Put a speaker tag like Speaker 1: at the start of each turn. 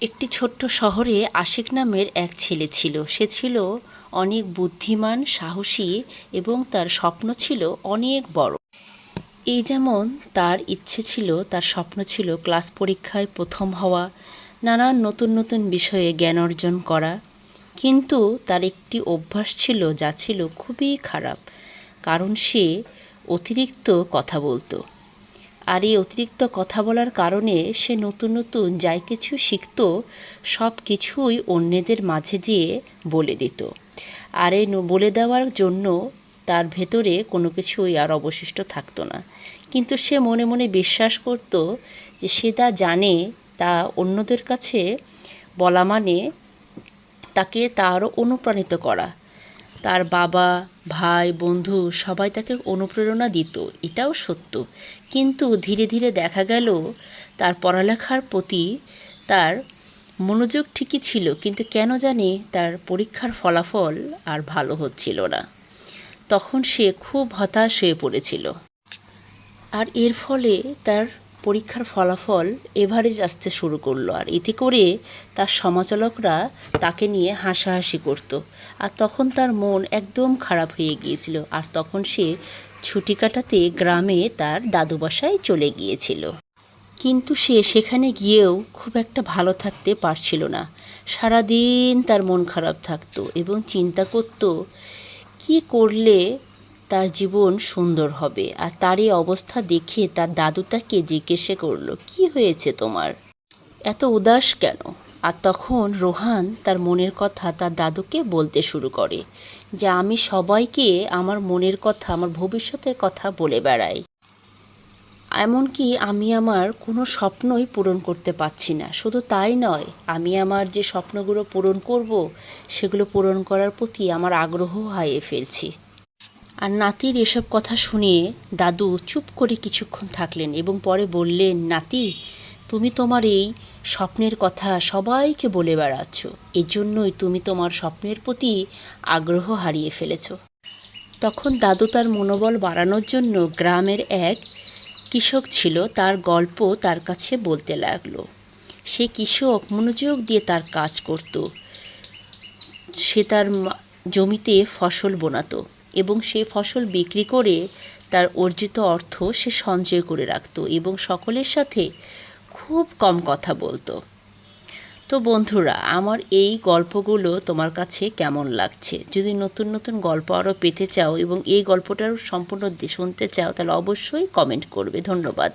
Speaker 1: একটি ছোট্ট শহরে আশিক নামের এক ছেলে ছিল। সে ছিল অনেক বুদ্ধিমান, সাহসী এবং তার স্বপ্ন ছিল অনেক বড়। এই যেমন তার ইচ্ছে ছিল, তার স্বপ্ন ছিল ক্লাস পরীক্ষায় প্রথম হওয়া, নানান নতুন নতুন বিষয়ে জ্ঞান অর্জন করা। কিন্তু তার একটি অভ্যাস ছিল যা ছিল খুবই খারাপ, কারণ সে অতিরিক্ত কথা বলতো। আর এই অতিরিক্ত কথা বলার কারণে সে নতুন নতুন যাই কিছু শিখত সব কিছুই অন্যদের মাঝে যেয়ে বলে দিত। আর এই বলে দেওয়ার জন্য তার ভেতরে কোনো কিছুই আর অবশিষ্ট থাকতো না। কিন্তু সে মনে মনে বিশ্বাস করত যে সে তা জানে, তা অন্যদের কাছে বলা মানে তাকে তা আরও অনুপ্রাণিত করা। তার বাবা, ভাই, বন্ধু সবাই তাকে অনুপ্রেরণা দিত, এটাও সত্য। কিন্তু ধীরে ধীরে দেখা গেল তার পড়ালেখার প্রতি তার মনোযোগ ঠিকই ছিল, কিন্তু কেন জানি তার পরীক্ষার ফলাফল আর ভালো হচ্ছিল না। তখন সে খুব হতাশ হয়ে পড়েছিল। আর এর ফলে তার পরীক্ষার ফলাফল এভারেজ আসতে শুরু করলো, আর এতে করে তার সমালোচকরা তাকে নিয়ে হাসাহাসি করত। আর তখন তার মন একদম খারাপ হয়ে গিয়েছিল, আর তখন সে ছুটি কাটাতে গ্রামে তার দাদু বাসায় চলে গিয়েছিল। কিন্তু সে সেখানে গিয়েও খুব একটা ভালো থাকতে পারছিল না। সারাদিন তার মন খারাপ থাকতো এবং চিন্তা করত কী করলে তার জীবন সুন্দর হবে। আর তার এই অবস্থা দেখে তার দাদু তাকে জিজ্ঞেস করলো, কী হয়েছে তোমার, এত উদাস কেন? আর তখন রোহান তার মনের কথা তার দাদুকে বলতে শুরু করে যে আমি সবাইকে আমার মনের কথা, আমার ভবিষ্যতের কথা বলে বেড়াই, এমনকি আমি আমার কোনো স্বপ্নই পূরণ করতে পারছি না। শুধু তাই নয়, আমি আমার যে স্বপ্নগুলো পূরণ করব সেগুলো পূরণ করার প্রতি আমার আগ্রহ হারিয়ে ফেলছি। আর নাতির এসব কথা শুনিয়ে দাদু চুপ করে কিছুক্ষণ থাকলেন এবং পরে বললেন, নাতি, তুমি তোমার এই স্বপ্নের কথা সবাইকে বলে বেড়াচ্ছ, এজন্যই তুমি তোমার স্বপ্নের প্রতি আগ্রহ হারিয়ে ফেলেছ। তখন দাদু তার মনোবল বাড়ানোর জন্য গ্রামের এক কৃষক ছিল, তার গল্প তার কাছে বলতে লাগলো। সে কৃষক মনোযোগ দিয়ে তার কাজ করত। সে তার জমিতে ফসল বোনাতো এবং সে ফসল বিক্রি করে তার অর্জিত অর্থ সে সঞ্চয় করে রাখতো এবং সকলের সাথে খুব কম কথা বলতো। তো বন্ধুরা, আমার এই গল্পগুলো তোমার কাছে কেমন লাগছে? যদি নতুন নতুন গল্প আরও পেতে চাও এবং এই গল্পটার সম্পূর্ণ শুনতে চাও তাহলে অবশ্যই কমেন্ট করবে। ধন্যবাদ।